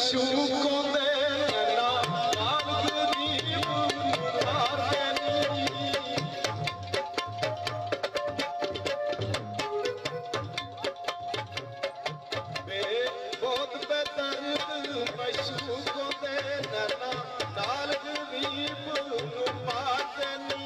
शूकों दे नैना नाल गरीब उतार देनी बे बहुत बेदर्द शूकों दे नैना नाल गरीब उतार देनी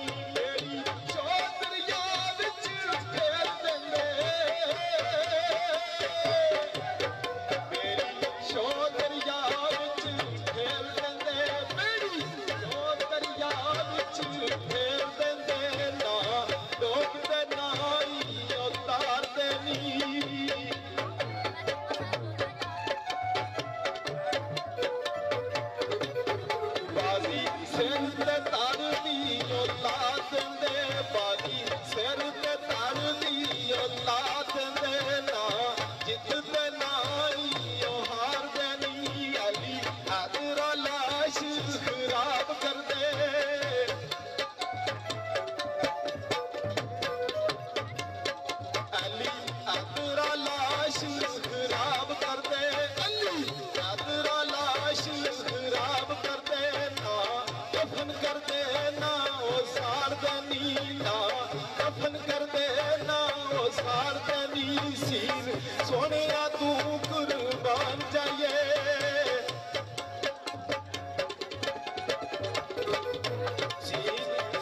सोने तू कुर्बान जाइए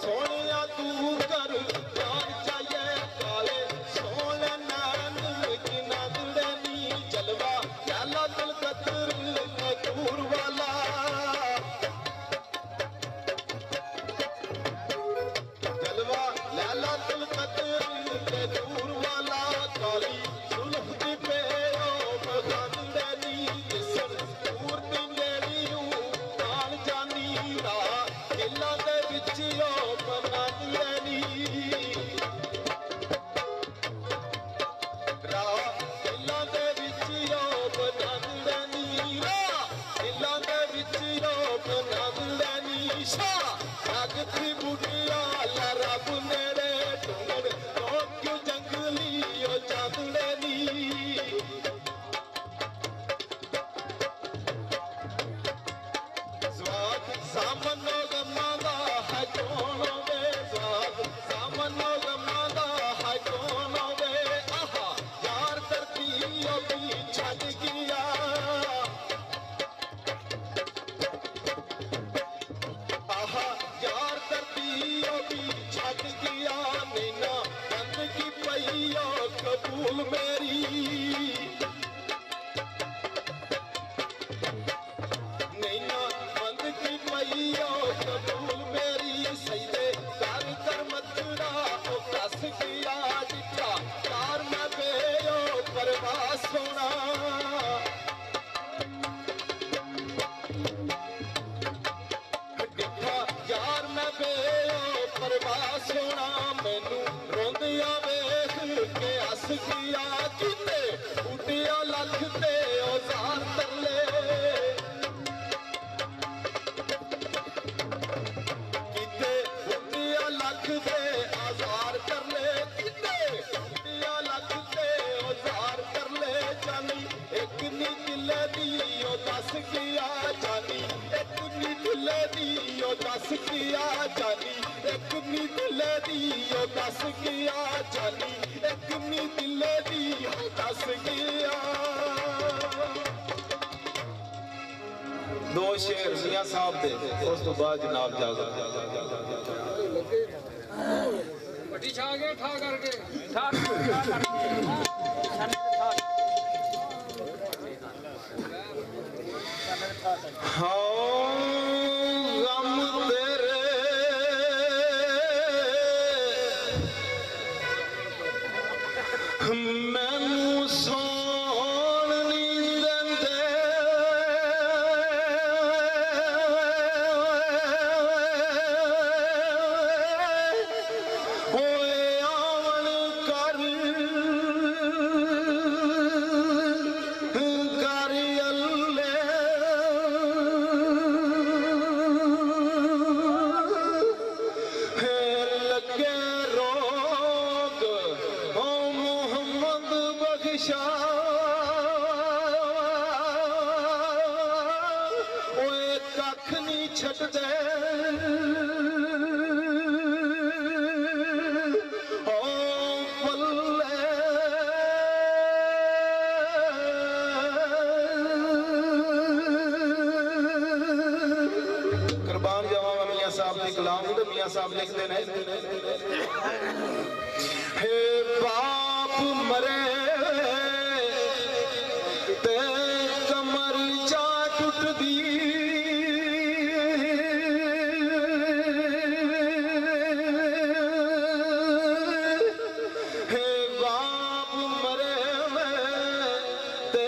सोने तू कुर्बान जाइए काले सोने नान की नदड़नी जलवा लाला दिल कतर दूर वाला जलवा लाला दिल कतर दूर वाला काली बुढ़िया रब मेरे ढूंढ क्यों जंगली चांदनी स्वाद सामनो गमादा है कौन वे स्वाद सामनो गमादा है कौन वे आहा यार धरती भी छड़ गया कबूल मेरी नैना बंद की मैया कबूल मेरी सईदे कर कर मथुरा ओ कस किया डिठा कार में बेयो परवास सोना डिठा यार में बेयो परवास सोना मैनू रोंदिया के हस किया किते उठिया लख ते औजार तरले किते उठिया लख ते औजार करले किते उठिया लख ते औजार करले जानी एक नी दिले दी ओ दस किया जानी एक नी दिले दी ओ दस किया जानी एक नी दिले दी ओ दस किया जानी एक नी दिले दी दस गया दो शेर मियां साहब दे उस तो बाद जनाब जागा पट्टी छा गए ठा करके हाँ गम तेरे मैनू सौण नहीं देंदे होए आवन कर छट दे ओ बल्ले कुर्बान जावा मियां साहब के कलाम तो मियां साहब लिखते हैं हे बाप मरे ते कमर जा टुट दी हे बाप मरे ते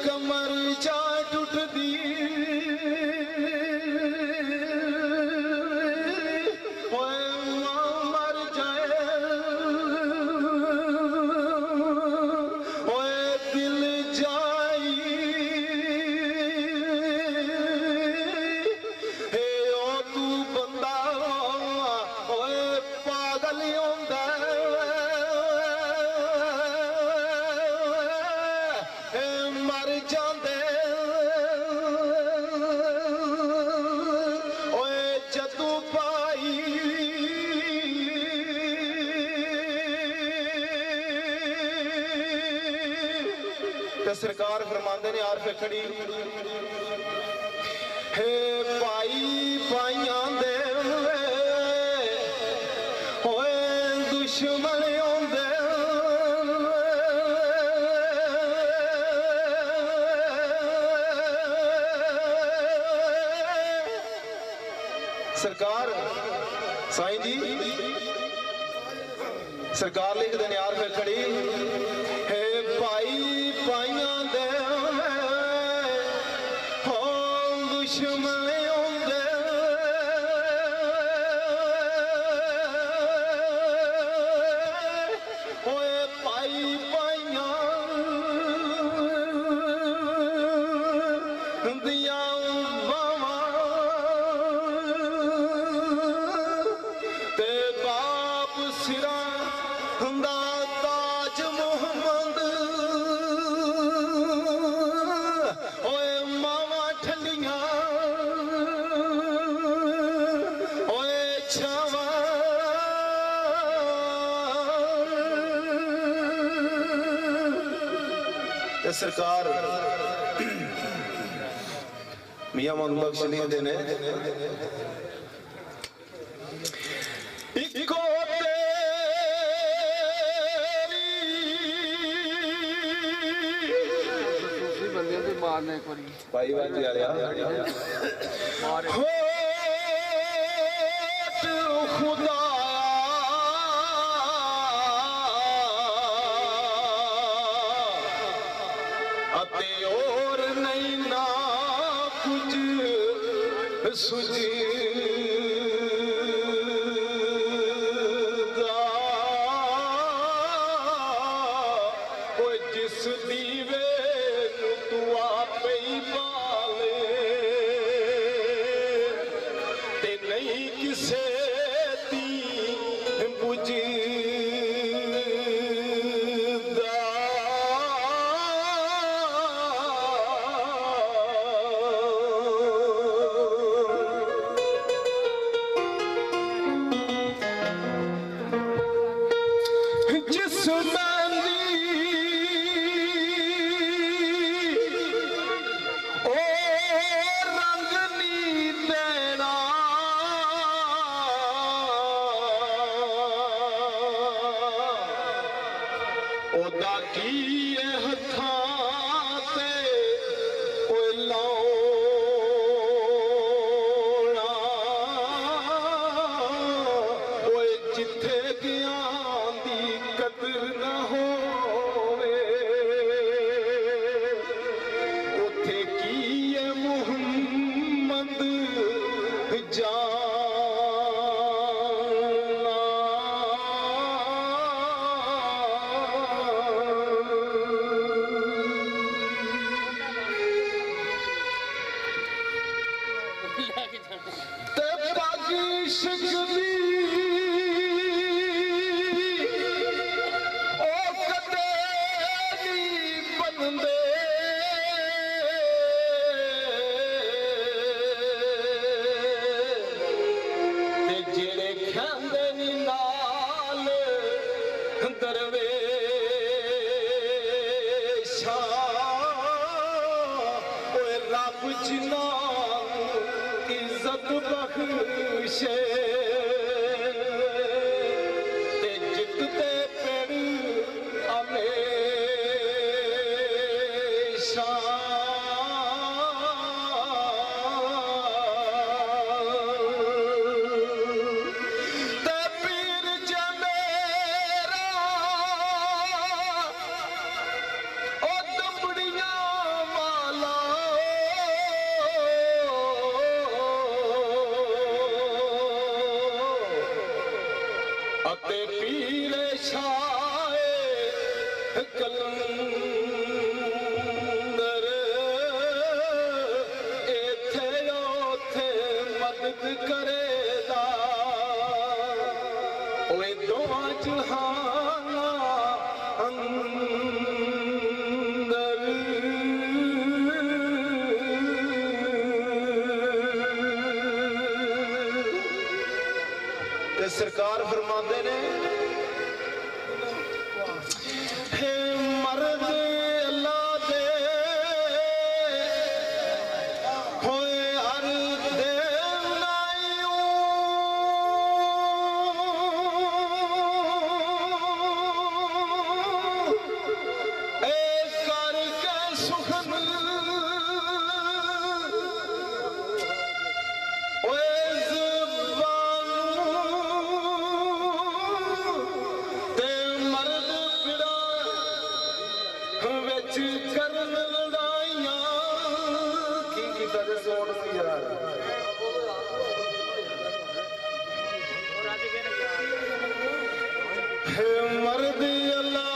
कमर जा टुट दी सरकार फरमाते ने आर खड़ी हे भाई भाइयां दे होए दुश्मन आंदे सरकार साईं जी सरकार लिख देने यार खड़ी हे भाई भाइयां दे हो दुश्मन आंदे होए भाई भाइयां दिया बावां ते बाप सिरा हुंदा ताज मोहम्मद ओए मावा ठंडियां ओए छावा ते सरकार मियां मोहम्मद बख्श लिखदे ने इको मारने एक बारी भाई बाजी वाले खुदा अते और नहीं ना कुछ सुझी जिस दीवे तू आपे ही बाले ते नहीं किसे दी बुझी जिस ओदा की हथां ते ओए लाउणा ओए जिथे ज्ञान दी कदर न होवे उथे की मुहम्मद जान रब जिन्हां इज्जत बख्शे ते जितते पिण हमेशा ते पीर जमेरा ओ दमड़ियां वाला अते पीर शाह कलंदर इथे उथे मदद करेदा ओए दोवां जहाना अंदर ते सरकार फरमाते ने हे मर्द अल्लाह दे होए हर देव नाइयों ए करके सुखन ओए ते मर्द पिड़ा विच करन लड़ाइयां की कीता जे सोण सी यार हे मर्द अल्लाह